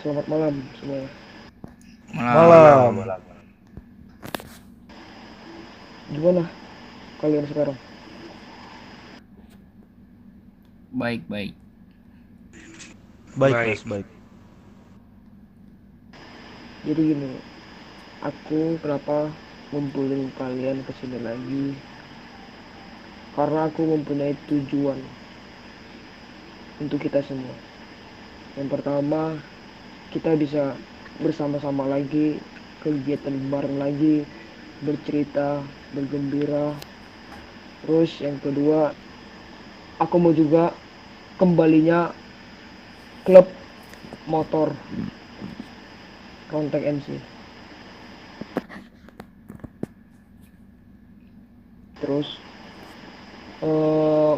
Selamat malam semuanya. Malam. Malam. Gimana kalian sekarang? Baik-baik. Baik, Baik. Res, baik. Jadi gini, aku kenapa ngumpulin kalian kesini lagi? Karena aku mempunyai tujuan untuk kita semua. Yang pertama, kita bisa bersama-sama lagi, kegiatan bareng lagi, bercerita, bergembira. Terus yang kedua, aku mau juga kembalinya klub motor Kontak MC. Terus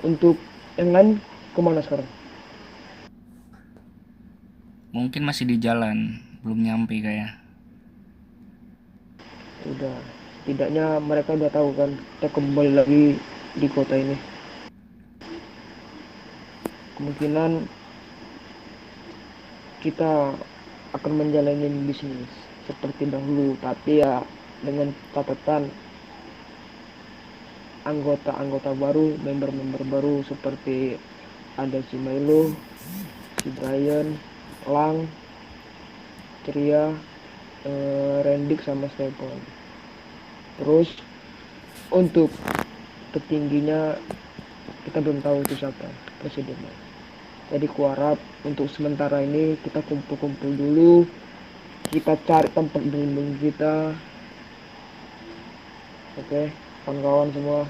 untuk yang lain kemana sekarang? Mungkin masih di jalan, belum nyampe kayak. Udah, setidaknya mereka udah tahu kan kita kembali lagi di kota ini. Kemungkinan kita akan menjalani bisnis seperti dahulu, tapi ya dengan catatan anggota-anggota baru, member-member baru seperti ada si Milo, si Brian, Lang, Ceria, Rendik sama Stephen. Terus untuk petingginya kita belum tahu itu siapa presidennya. Jadi kuharap untuk sementara ini kita kumpul-kumpul dulu, kita cari tempat berlindung kita. Oke, kawan-kawan semua.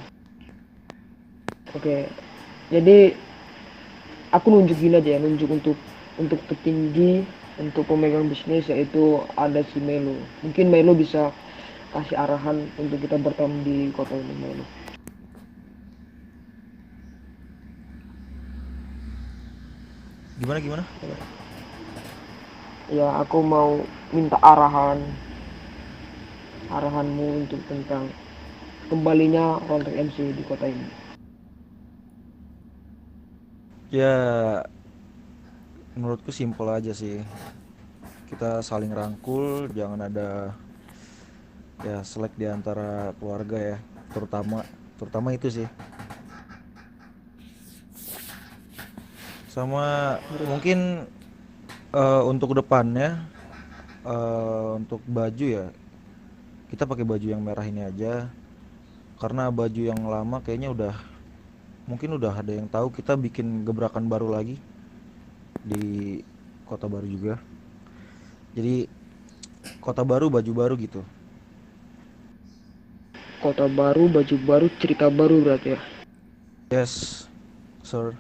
Oke, jadi aku nunjukin aja ya, nunjuk untuk petinggi, untuk pemegang bisnis yaitu ada si Melo. Mungkin Melo bisa kasih arahan untuk kita bertamu di kota ini, Melo. Gimana gimana? Ya, aku mau minta arahanmu untuk tentang kembalinya Rontek MC di kota ini. Ya, menurutku simpel aja sih. Kita saling rangkul, jangan ada ya selek di antara keluarga ya, terutama terutama itu sih. Sama mungkin untuk depannya untuk baju ya, kita pakai baju yang merah ini aja karena baju yang lama kayaknya udah mungkin udah ada yang tahu kita bikin gebrakan baru lagi di kota baru juga. Jadi kota baru baju baru gitu. Kota baru, baju baru, cerita baru berarti ya. Yes, sir.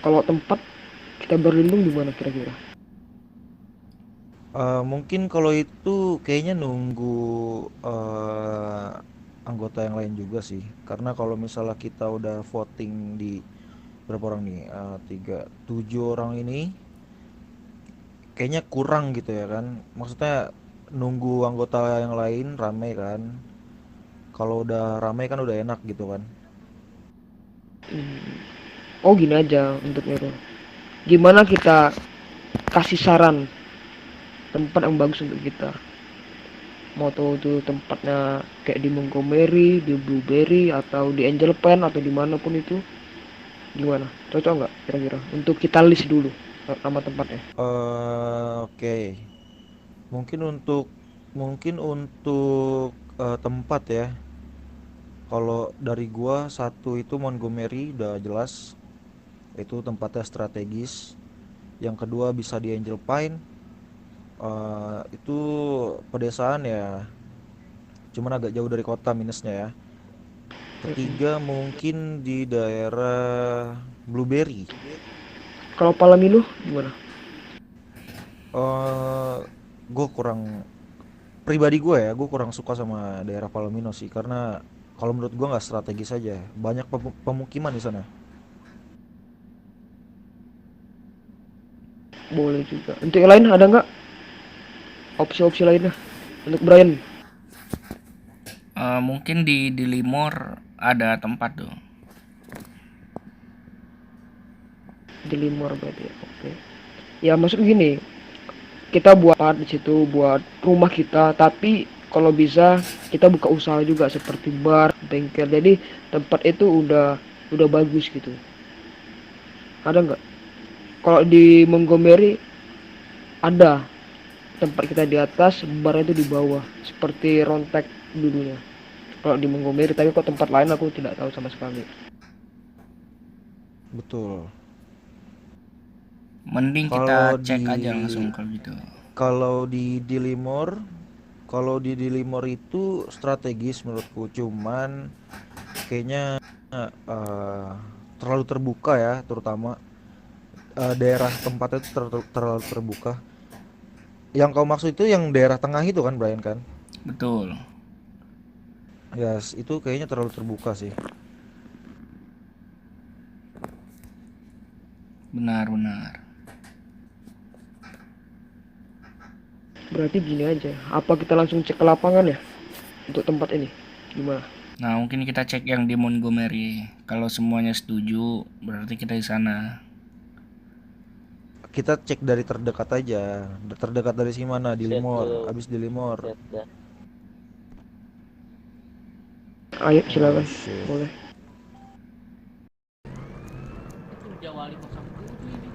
Kalau tempat kita berlindung di mana kira-kira? Mungkin kalau itu kayaknya nunggu eh, anggota yang lain juga sih. Karena kalau misalnya kita udah voting di berapa orang nih? Tiga, tujuh orang ini, kayaknya kurang gitu ya kan. Maksudnya nunggu anggota yang lain rame kan. Kalau udah rame kan udah enak gitu kan. Oh gini aja untuk Mero. Gimana kita kasih saran tempat yang bagus untuk kita? Mau tahu itu tempatnya kayak di Montgomery, di Blueberry, atau di Angel Pen, atau dimanapun itu. Gimana? Cocok nggak kira-kira? Untuk kita list dulu nama tempatnya. Oke. Mungkin untuk tempat ya. Kalau dari gua satu itu Montgomery udah jelas, itu tempatnya strategis. Yang kedua bisa di Angel Pine, itu pedesaan ya, cuman agak jauh dari kota minusnya ya. Ketiga mungkin di daerah Blueberry. Kalau Palamilu gimana? eh gue kurang pribadi gue ya, gue kurang suka sama daerah Palomino sih karena kalau menurut gue nggak strategis aja, banyak pemukiman di sana. Boleh juga. Untuk yang lain ada nggak opsi-opsi lainnya? Untuk Brian Mungkin di Limor ada tempat tuh. di Limor berarti ya. Oke. Ya maksud gini, kita buat part di situ buat rumah kita, tapi kalau bisa kita buka usaha juga seperti bar, bengkel. Jadi tempat itu udah bagus gitu. Ada nggak? Kalau di Montgomery ada tempat kita di atas, bar itu di bawah, seperti Rontek dulunya. Kalau di Montgomery, tapi kok tempat lain aku tidak tahu sama sekali. Betul. Mending kita Kalau cek di aja langsung kalau gitu. kalau di Dilimor, kalau di Dilimor itu strategis menurutku, cuman kayaknya eh, terlalu terbuka ya, terutama daerah tempatnya itu terlalu terbuka. Yang kau maksud itu yang daerah tengah itu kan, Brian kan? Betul. Ya, itu kayaknya terlalu terbuka sih. Benar-benar. Berarti gini aja, apa kita langsung cek ke lapangan ya untuk tempat ini? Gimana? Nah, mungkin kita cek yang di Montgomery. Kalau semuanya setuju, berarti kita di sana. Kita cek dari terdekat aja. Terdekat dari sini mana? Set Dilimor. dulu, Abis Dilimor. set dah. Ayo Oh silakan, shit. boleh. Itu udah wali 07 ini.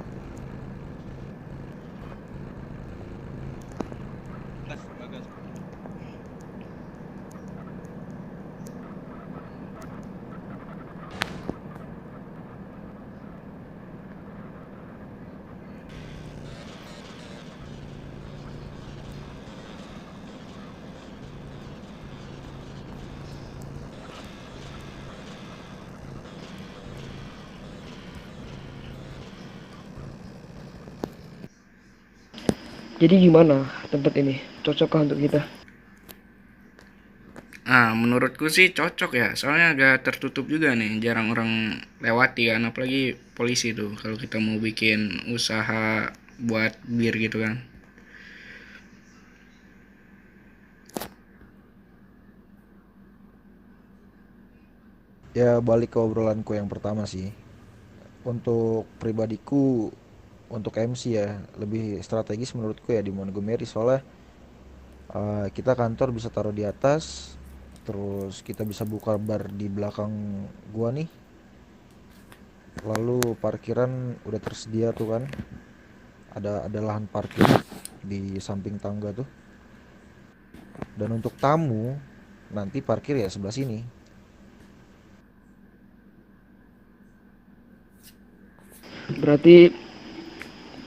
Jadi gimana tempat ini? Cocokkah untuk kita? Ah, menurutku sih cocok ya. Soalnya agak tertutup juga nih, jarang orang lewati kan, apalagi polisi tuh kalau kita mau bikin usaha buat bir gitu kan. Ya balik ke obrolanku yang pertama sih. Untuk pribadiku, untuk MC ya, lebih strategis menurutku ya di Montgomery, soalnya kita kantor bisa taruh di atas, terus kita bisa buka bar di belakang gua nih, lalu parkiran udah tersedia tuh kan, ada lahan parkir di samping tangga tuh, dan untuk tamu nanti parkir ya sebelah sini. Berarti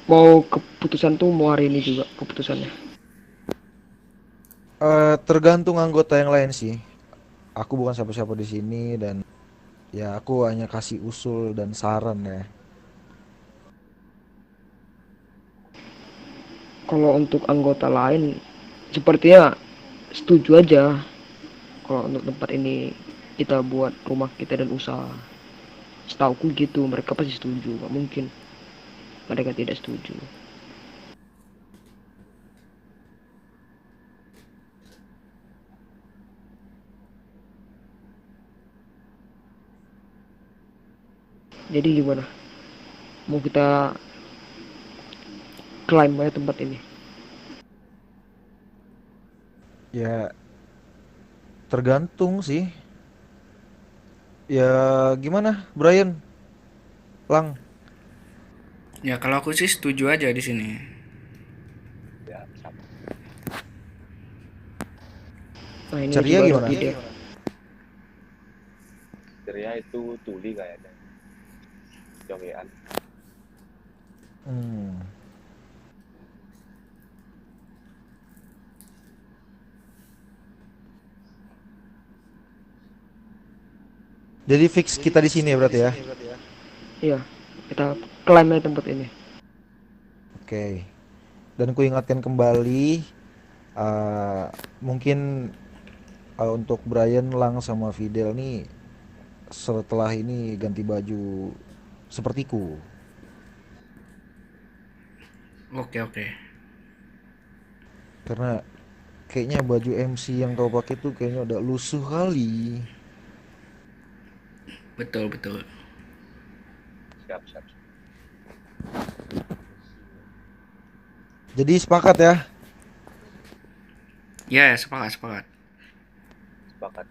mau keputusan tuh mau hari ini juga keputusannya. Tergantung anggota yang lain sih. Aku bukan siapa-siapa di sini, dan ya aku hanya kasih usul dan saran ya. Kalau untuk anggota lain, sepertinya setuju aja. Kalau untuk tempat ini kita buat rumah kita dan usaha. Setauku gitu, mereka pasti setuju. Gak mungkin mereka tidak setuju. Jadi gimana? Mau kita klaim aja tempat ini? Ya tergantung sih. Ya gimana, Brian? Lang, Ya kalau aku sih setuju aja di sini. Ya, sama. Nah ini ceria juga ada gimana? ide. Ceria itu tuli kayaknya. Jongean. Hmm. Jadi fix kita di sini ya berarti ya. Iya, kita klaim aja tempat ini. Oke. Dan ku ingatkan kembali, uh, mungkin untuk Brian, Lang sama Fidel nih setelah ini ganti baju sepertiku. Oke, oke. Karena kayaknya baju MC yang kau pakai tuh kayaknya udah lusuh kali. Betul, betul. Siap, siap. Jadi sepakat ya. Ya, sepakat, sepakat. Sepakat.